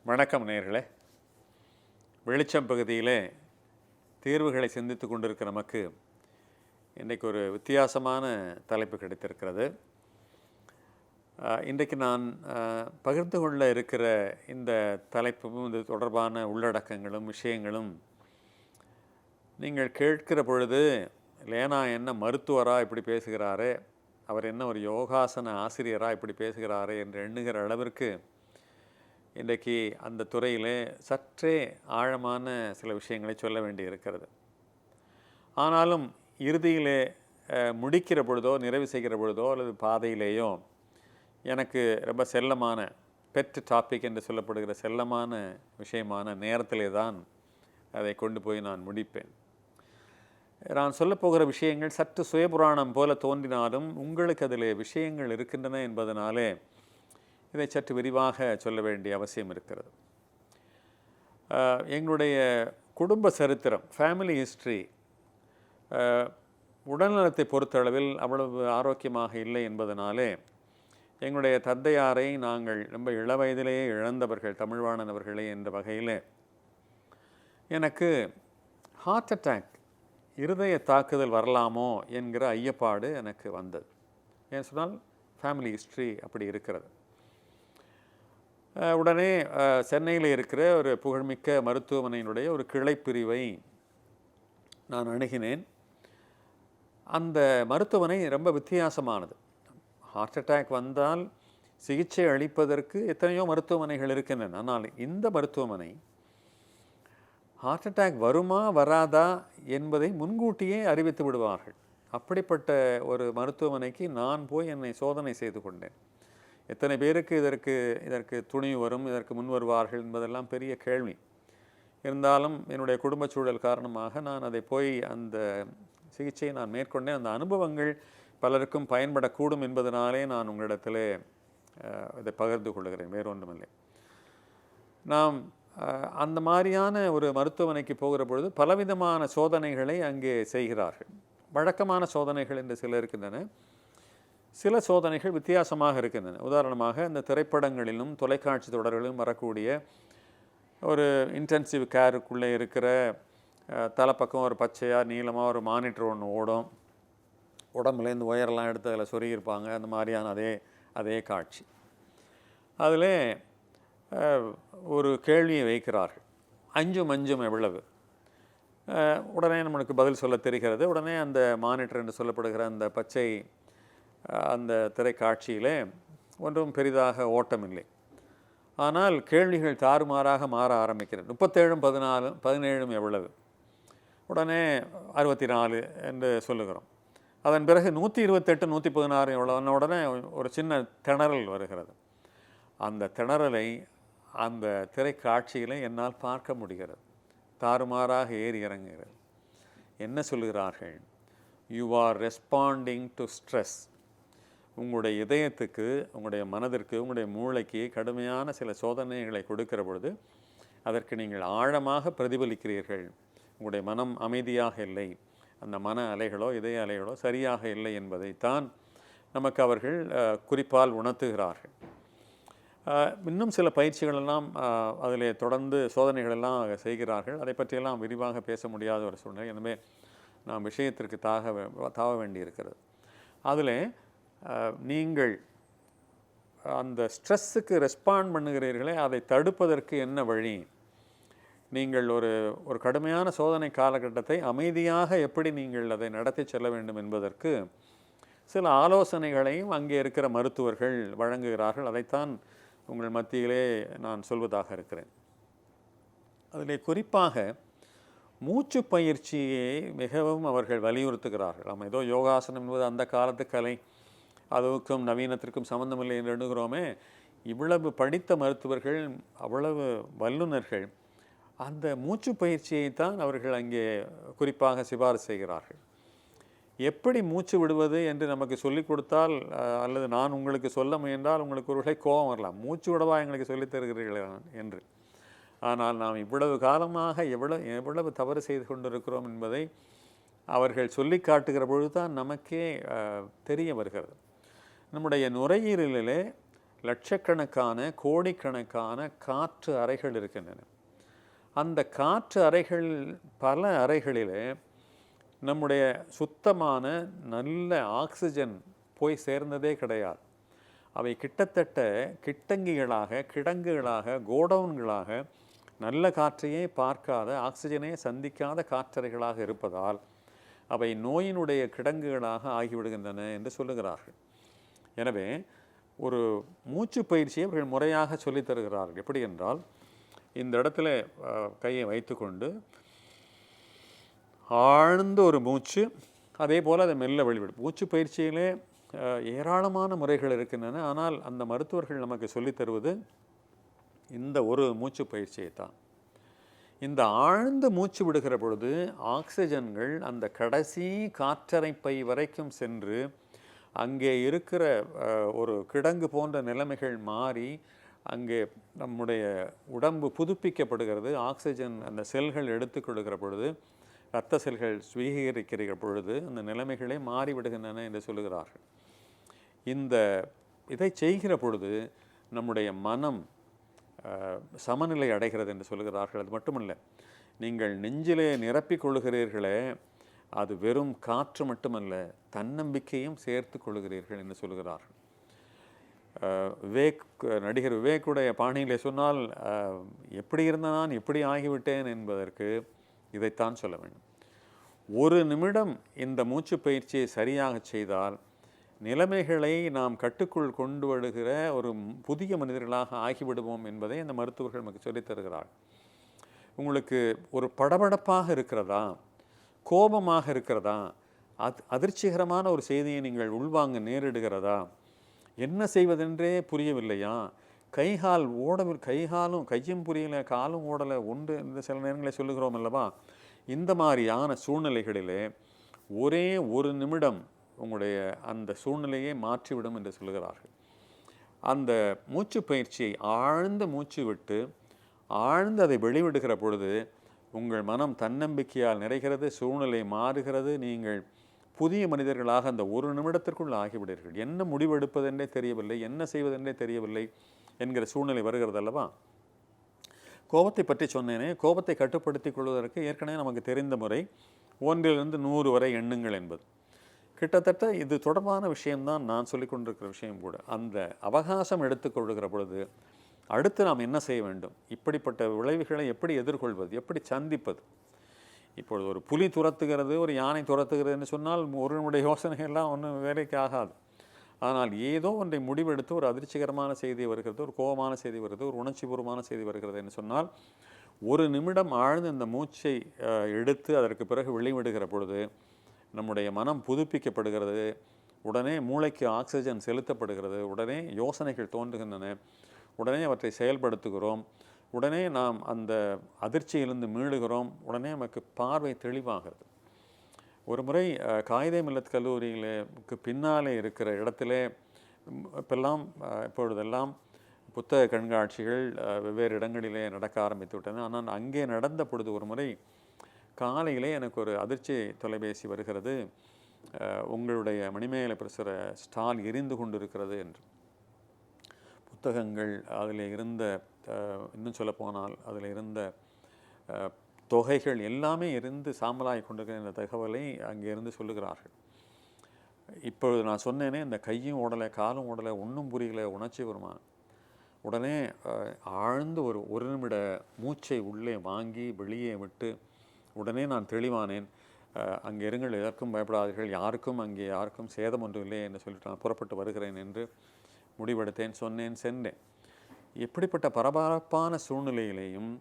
வணக்கம் நேயர்களே. வெளிச்சம் பகுதியிலே தீர்வுகளை சிந்தித்து கொண்டிருக்கிற நமக்கு இன்றைக்கு ஒரு வித்தியாசமான தலைப்பு கிடைத்திருக்கிறது. இன்றைக்கு நான் பகிர்ந்து கொள்ள இருக்கிற இந்த தலைப்பும் இது தொடர்பான உள்ளடக்கங்களும் விஷயங்களும் நீங்கள் கேட்கிற பொழுது லேனா என்ன மருத்துவராக இப்படி பேசுகிறாரே, அவர் என்ன ஒரு யோகாசன ஆசிரியராக இப்படி பேசுகிறாரே என்று எண்ணுகிற அளவிற்கு இன்றைக்கு அந்த துறையிலே சற்றே ஆழமான சில விஷயங்களை சொல்ல வேண்டி இருக்கிறது. ஆனாலும் இறுதியிலே முடிக்கிற பொழுதோ நிறைவு செய்கிற பொழுதோ அல்லது பாதையிலேயோ எனக்கு ரொம்ப செல்லமான பெட் டாபிக் என்று சொல்லப்படுகிற செல்லமான விஷயமான நேரத்திலே தான் அதை கொண்டு போய் நான் முடிப்பேன். நான் சொல்லப்போகிற விஷயங்கள் சற்று சுயபுராணம் போல தோன்றினாலும் உங்களுக்கு அதில் விஷயங்கள் இருக்கின்றன என்பதனாலே இதை சற்று விரிவாக சொல்ல வேண்டிய அவசியம் இருக்கிறது. எங்களுடைய குடும்ப சரித்திரம், ஃபேமிலி ஹிஸ்ட்ரி உடல்நலத்தை பொறுத்தளவில் அவ்வளவு ஆரோக்கியமாக இல்லை என்பதனாலே எங்களுடைய தந்தையாரை நாங்கள் ரொம்ப இளவயதிலேயே இழந்தவர்கள், தமிழ்வாணன் அவர்களே என்ற வகையில் எனக்கு ஹார்ட் அட்டாக், இருதய தாக்குதல் வரலாமோ என்கிற ஐயப்பாடு எனக்கு வந்தது. ஏன் சொன்னால் ஃபேமிலி ஹிஸ்ட்ரி அப்படி இருக்கிறது. உடனே சென்னையில் இருக்கிற ஒரு புகழ்மிக்க மருத்துவமனையினுடைய ஒரு கிளைப்பிரிவை நான் அணுகினேன். அந்த மருத்துவமனை ரொம்ப வித்தியாசமானது. ஹார்ட் அட்டாக் வந்தால் சிகிச்சை அளிப்பதற்கு எத்தனையோ மருத்துவமனைகள் இருக்கின்றன. ஆனால் இந்த மருத்துவமனை ஹார்ட் அட்டாக் வருமா வராதா என்பதை முன்கூட்டியே அறிவித்து விடுவார்கள். அப்படிப்பட்ட ஒரு மருத்துவமனைக்கு நான் போய் என்னை சோதனை செய்து கொண்டேன். எத்தனை பேருக்கு இதற்கு துணிவு வரும், இதற்கு முன் வருவார்கள் என்பதெல்லாம் பெரிய கேள்வி. இருந்தாலும் என்னுடைய குடும்ப சூழல் காரணமாக நான் அதை போய் அந்த சிகிச்சையை நான் மேற்கொண்டேன். அந்த அனுபவங்கள் பலருக்கும் பயன்படக்கூடும் என்பதனாலே நான் உங்களிடத்தில் இதை பகிர்ந்து கொள்கிறேன், வேறொன்றுமில்லை. நாம் அந்த மாதிரியான ஒரு மருத்துவமனைக்கு போகிற பொழுது பலவிதமான சோதனைகளை அங்கே செய்கிறார்கள். வழக்கமான சோதனைகள் என்று சில இருக்கின்றன, சில சோதனைகள் வித்தியாசமாக இருக்கின்றன. உதாரணமாக இந்த திரைப்படங்களிலும் தொலைக்காட்சி தொடர்களிலும் வரக்கூடிய ஒரு இன்டென்சிவ் கேருக்குள்ளே இருக்கிற தலைப்பக்கம் ஒரு பச்சையாக நீளமாக ஒரு மானிட்டர் ஒன்று ஓடும், உடம்புலேருந்து ஒயரெல்லாம் எடுத்து அதில் சொருகியிருப்பாங்க. அந்த மாதிரியான அதே காட்சி. அதில் ஒரு கேள்வியை வைக்கிறார்கள், அஞ்சும் எவ்வளவு? உடனே நம்மளுக்கு பதில் சொல்ல தெரிகிறது. உடனே அந்த மானிட்டர் என்று சொல்லப்படுகிற அந்த பச்சை அந்த திரைக்காட்சியிலே ஒன்றும் பெரிதாக ஓட்டமில்லை. ஆனால் கேள்விகள் தாறுமாறாக மாற ஆரம்பிக்கிறது. 37 17 எவ்வளவு? உடனே 64 என்று சொல்லுகிறோம். அதன் பிறகு 128 116 எவ்வளவுன்னு உடனே ஒரு சின்ன திணறல் வருகிறது. அந்த திணறலை அந்த திரைக்காட்சியில் என்னால் பார்க்க முடிகிறது. தாறுமாறாக ஏறி இறங்குகிறது. என்ன சொல்லுகிறார்கள்? You are responding to stress. உங்களுடைய இதயத்துக்கு, உங்களுடைய மனதிற்கு, உங்களுடைய மூளைக்கு கடுமையான சில சோதனைகளை கொடுக்கிற பொழுது அதற்கு நீங்கள் ஆழமாக பிரதிபலிக்கிறீர்கள். உங்களுடைய மனம் அமைதியாக இல்லை, அந்த மன அலைகளோ இதய அலைகளோ சரியாக இல்லை என்பதைத்தான் நமக்கு அவர்கள் குறிப்பால் உணர்த்துகிறார்கள். இன்னும் சில பயிற்சிகளெல்லாம் அதில் தொடர்ந்து சோதனைகளெல்லாம் செய்கிறார்கள். அதை பற்றியெல்லாம் விரிவாக பேச முடியாத ஒரு சூழ்நிலை. எனவே நாம் விஷயத்திற்கு தாவ வேண்டியிருக்கிறது. அதில் நீங்கள் அந்த ஸ்ட்ரெஸ்ஸுக்கு ரெஸ்பாண்ட் பண்ணுகிறீர்களே, அதை தடுப்பதற்கு என்ன வழி? நீங்கள் ஒரு கடுமையான சோதனை காலகட்டத்தை அமைதியாக எப்படி நீங்கள் அதை நடத்தி செல்ல வேண்டும் என்பதற்கு சில ஆலோசனைகளையும் அங்கே இருக்கிற மருத்துவர்கள் வழங்குகிறார்கள். அதைத்தான் உங்கள் மத்தியிலே நான் சொல்வதாக இருக்கிறேன். அதில் குறிப்பாக மூச்சு பயிற்சியை மிகவும் அவர்கள் வலியுறுத்துகிறார்கள். நம்ம ஏதோ யோகாசனம் என்பது அந்த காலத்து கலை, அதுக்கும் நவீனத்திற்கும் சம்பந்தமில்லை என்று எண்ணுகிறோமே. இவ்வளவு படித்த மருத்துவர்கள், அவ்வளவு வல்லுநர்கள் அந்த மூச்சு பயிற்சியைத்தான் அவர்கள் அங்கே குறிப்பாக சிபாரிசு செய்கிறார்கள். எப்படி மூச்சு விடுவது என்று நமக்கு சொல்லிக் கொடுத்தால் அல்லது நான் உங்களுக்கு சொல்ல முயன்றால் உங்களுக்கு ஒருவேளை கோபம் வரலாம், மூச்சு விடவா எங்களுக்கு சொல்லித் தருகிறீர்கள் என்று. ஆனால் நாம் இவ்வளவு காலமாக எவ்வளவு தவறு செய்து கொண்டிருக்கிறோம் என்பதை அவர்கள் சொல்லி காட்டுகிற பொழுது தான் நமக்கே தெரிய வருகிறது. நம்முடைய நுரையீரலிலே லட்சக்கணக்கான கோடிக்கணக்கான காற்று அறைகள் இருக்கின்றன. அந்த காற்று அறைகள் பல அறைகளிலே நம்முடைய சுத்தமான நல்ல ஆக்சிஜன் போய் சேர்ந்ததே கிடையாது. அவை கிட்டத்தட்ட கிடங்குகளாக கோடவுன்களாக நல்ல காற்றையே பார்க்காத ஆக்சிஜனே சந்திக்காத காற்றறைகளாக இருப்பதால் அவை நோயினுடைய கிடங்குகளாக ஆகிவிடுகின்றன என்று சொல்லுகிறார்கள். எனவே ஒரு மூச்சு பயிற்சியை அவர்கள் முறையாக சொல்லித் தருகிறார்கள். எப்படி என்றால், இந்த இடத்துல கையை வைத்துக்கொண்டு ஆழ்ந்த ஒரு மூச்சு, அதே போல் அதை மெல்ல வெளிவிடும். மூச்சு பயிற்சியிலே ஏராளமான முறைகள் இருக்கின்றன. ஆனால் அந்த மருத்துவர்கள் நமக்கு சொல்லித் தருவது இந்த ஒரு மூச்சு பயிற்சியை தான். இந்த ஆழ்ந்த மூச்சு விடுகிற பொழுது ஆக்சிஜன்கள் அந்த கடைசி காற்றறை பை வரைக்கும் சென்று அங்கே இருக்கிற ஒரு கிடங்கு போன்ற நிலைமைகள் மாறி அங்கே நம்முடைய உடம்பு புதுப்பிக்கப்படுகிறது. ஆக்சிஜன் அந்த செல்கள் எடுத்துக்கொள்கிற பொழுது, இரத்த செல்கள் சுவீகரிக்கிற பொழுது அந்த நிலைமைகளே மாறிவிடுகின்றன என்று சொல்லுகிறார்கள். இதை செய்கிற பொழுது நம்முடைய மனம் சமநிலை அடைகிறது என்று சொல்லுகிறார்கள். அது மட்டுமல்ல, நீங்கள் நெஞ்சிலே நிரப்பிக் கொள்கிறீர்களே, அது வெறும் காற்று மட்டுமல்ல, தன்னம்பிக்கையும் சேர்த்து கொள்கிறீர்கள் என்று சொல்லுகிறார்கள். நடிகர் விவேக்குடைய பாணியிலே சொன்னால், எப்படி இருந்த நான் எப்படி ஆகிவிட்டேன் என்பதற்கு இதைத்தான் சொல்ல வேண்டும். ஒரு நிமிடம் இந்த மூச்சு பயிற்சியை சரியாக செய்தால் நிலைமைகளை நாம் கட்டுக்குள் கொண்டு வருகிற ஒரு புதிய மனிதர்களாக ஆகிவிடுவோம் என்பதை அந்த மருத்துவர்கள் நமக்கு சொல்லித் தருகிறார்கள். உங்களுக்கு ஒரு படபடப்பாக இருக்கிறதா, கோபமாக இருக்கிறதா, அதிர்ச்சிகரமான ஒரு செய்தியை நீங்கள் உள்வாங்க நேரிடுகிறதா, என்ன செய்வதென்றே புரியவில்லையா, கையும் புரியலை, காலும் ஓடலை, ஒன்று இந்த சில நேரங்களில் சொல்லுகிறோம் அல்லவா, இந்த மாதிரியான சூழ்நிலைகளிலே ஒரே ஒரு நிமிடம் உங்களுடைய அந்த சூழ்நிலையை மாற்றிவிடும் என்று சொல்லுகிறார்கள். அந்த மூச்சு பயிற்சியை ஆழ்ந்த மூச்சு விட்டு ஆழ்ந்து அதை வெளிவிடுகிற பொழுது உங்கள் மனம் தன்னம்பிக்கையால் நிறைகிறது, சூழ்நிலை மாறுகிறது, நீங்கள் புதிய மனிதர்களாக அந்த ஒரு நிமிடத்திற்குள் ஆகிவிடுவீர்கள். என்ன முடிவெடுப்பதென்றே தெரியவில்லை, என்ன செய்வதென்றே தெரியவில்லை என்கிற சூழ்நிலை வருகிறது அல்லவா. கோபத்தை பற்றி சொன்னேனே, கோபத்தை கட்டுப்படுத்திக் கொள்வதற்கு ஏற்கனவே நமக்கு தெரிந்த முறை 1 to 100 வரை எண்ணுங்கள் என்பது. கிட்டத்தட்ட இது தொடர்பான விஷயம்தான் நான் சொல்லிக் கொண்டிருக்கிற விஷயம் கூட. அந்த அவகாசம் எடுத்துக்கொள்கிற பொழுது அடுத்து நாம் என்ன செய்ய வேண்டும், இப்படிப்பட்ட விளைவுகளை எப்படி எதிர்கொள்வது, எப்படி சந்திப்பது. இப்பொழுது ஒரு புலி துரத்துகிறது, ஒரு யானை துரத்துகிறதுன்னு சொன்னால் ஒருவனுடைய யோசனைகள்லாம் ஒன்றும் வேலைக்கு ஆகாது. ஆனால் ஏதோ ஒன்றை முடிவெடுத்து ஒரு அதிர்ச்சிகரமான செய்தி வருகிறது, ஒரு கோபமான செய்தி வருகிறது, ஒரு உணர்ச்சிபூர்வமான செய்தி வருகிறது என்று சொன்னால் ஒரு நிமிடம் ஆழ்ந்து இந்த மூச்சை எடுத்து அதற்கு பிறகு வெளிவிடுகிற பொழுது நம்முடைய மனம் புதுப்பிக்கப்படுகிறது, உடனே மூளைக்கு ஆக்சிஜன் செலுத்தப்படுகிறது, உடனே யோசனைகள் தோன்றுகின்றன, உடனே அவற்றை செயல்படுத்துகிறோம், உடனே நாம் அந்த அதிர்ச்சியிலிருந்து மீளுகிறோம், உடனே நமக்கு பார்வை தெளிவாகிறது. ஒரு முறை காயிதே மில்லத் கல்லூரிகளுக்கு பின்னாலே இருக்கிற இடத்திலே இப்பொழுதெல்லாம் புத்தக கண்காட்சிகள் வெவ்வேறு இடங்களிலே நடக்க ஆரம்பித்து விட்டன. ஆனால் அங்கே நடந்த பொழுது ஒரு முறை காலையிலே எனக்கு ஒரு அதிர்ச்சி தொலைபேசி வருகிறது, உங்களுடைய மணிமேகலை பிரசுர ஸ்டால் எரிந்து கொண்டிருக்கிறது என்று. புத்தகங்கள் அதில் இருந்த, இன்னும் சொல்லப்போனால் அதில் இருந்த தொகைகள் எல்லாமே இருந்து சாம்பலாகி கொண்டிருக்கிற இந்த தகவலை அங்கே இருந்து சொல்லுகிறார்கள். இப்பொழுது நான் சொன்னேனே, இந்த கையும் ஓடலை, காலும் ஓடலை, ஒன்றும் புரியலை, உணர்ச்சி வருமா. உடனே ஆழ்ந்து ஒரு நிமிட மூச்சை உள்ளே வாங்கி வெளியே விட்டு உடனே நான் தெளிவானேன். அங்கே இருங்கள், எதற்கும் பயப்படாதீர்கள், யாருக்கும் சேதம் ஒன்றும் இல்லை என்று சொல்லிட்டு நான் புறப்பட்டு வருகிறேன் என்று முடிவெடுத்தேன், சொன்னேன், சென்றேன். எப்படிப்பட்ட பரபரப்பான சூழ்நிலையிலேயும்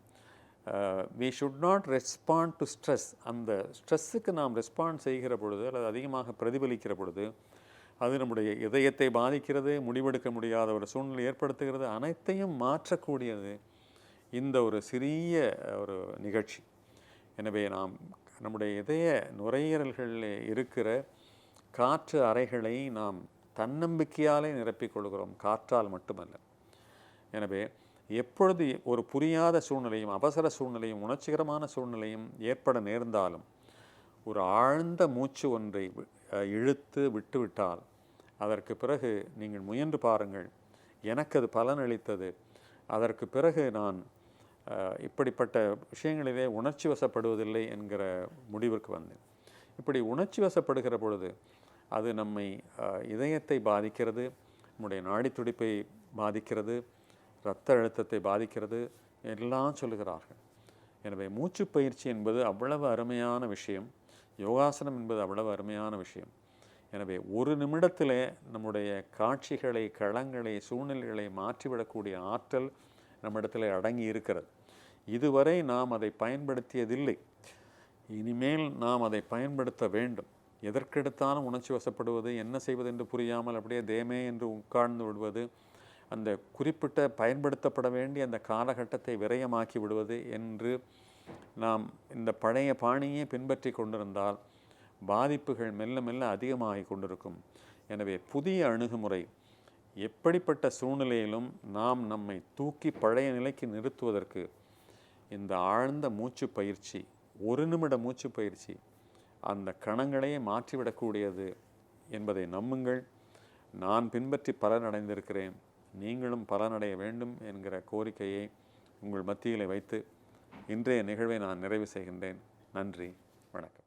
we should not respond to stress. அந்த ஸ்ட்ரெஸ்ஸுக்கு நாம் ரெஸ்பாண்ட் செய்கிற பொழுது அல்லது அதிகமாக பிரதிபலிக்கிற பொழுது அது நம்முடைய இதயத்தை பாதிக்கிறது, முடிவெடுக்க முடியாத ஒரு சூழ்நிலை ஏற்படுத்துகிறது. அனைத்தையும் மாற்றக்கூடியது இந்த ஒரு சிறிய ஒரு நிகழ்ச்சி. எனவே நாம் நம்முடைய இதய நுரையீரல்களில் இருக்கிற காற்று அறைகளை நாம் தன்னம்பிக்கையாலே நிரப்பிக் கொள்கிறோம், காற்றால் மட்டுமல்ல. எனவே எப்பொழுது ஒரு புரியாத சூழ்நிலையும் அவசர சூழ்நிலையும் உணர்ச்சிகரமான சூழ்நிலையும் ஏற்பட நேர்ந்தாலும் ஒரு ஆழ்ந்த மூச்சு ஒன்றை இழுத்து விட்டுவிட்டால் அதற்கு பிறகு நீங்கள் முயன்று பாருங்கள். எனக்கு அது பலனளித்தது. அதற்கு பிறகு நான் இப்படிப்பட்ட விஷயங்களிலே உணர்ச்சி வசப்படுவதில்லை என்கிற முடிவுக்கு வந்தேன். இப்படி உணர்ச்சி வசப்படுகிற பொழுது அது நம்மை இதயத்தை பாதிக்கிறது, நம்முடைய நாடி துடிப்பை பாதிக்கிறது, இரத்த அழுத்தத்தை பாதிக்கிறது எல்லாம் சொல்லுகிறார்கள். எனவே மூச்சு பயிற்சி என்பது அவ்வளவு அருமையான விஷயம். யோகாசனம் என்பது அவ்வளவு அருமையான விஷயம். எனவே ஒரு நிமிடத்திலே நம்முடைய காட்சிகளை, களங்களை, சூழ்நிலைகளை மாற்றிவிடக்கூடிய ஆற்றல் நம்மிடத்தில் அடங்கி இருக்கிறது. இதுவரை நாம் அதை பயன்படுத்தியதில்லை. இனிமேல் நாம் அதை பயன்படுத்த வேண்டும். எதற்கெடுத்தாலும் உணர்ச்சி வசப்படுவது, என்ன செய்வது என்று புரியாமல் அப்படியே தேமே என்று உட்கார்ந்து விடுவது, அந்த குறிப்பிட்ட பயன்படுத்தப்பட வேண்டிய அந்த காலகட்டத்தை விரயமாக்கி விடுவது என்று நாம் இந்த பழைய பாணியை பின்பற்றி கொண்டிருந்தால் பாதிப்புகள் மெல்ல மெல்ல அதிகமாகி கொண்டிருக்கும். எனவே புதிய அணுகுமுறை, எப்படிப்பட்ட சூழ்நிலையிலும் நாம் நம்மை தூக்கி பழைய நிலைக்கு நிறுத்துவதற்கு இந்த ஆழ்ந்த மூச்சு பயிற்சி, ஒரு நிமிட மூச்சு பயிற்சி அந்த கணங்களையே மாற்றிவிடக்கூடியது என்பதை நம்புங்கள். நான் பின்பற்றி பலனடைந்திருக்கிறேன். நீங்களும் பலனடைய வேண்டும் என்கிற கோரிக்கையை உங்கள் மத்தியில் வைத்து இன்றைய நிகழ்வை நான் நிறைவு செய்கின்றேன். நன்றி, வணக்கம்.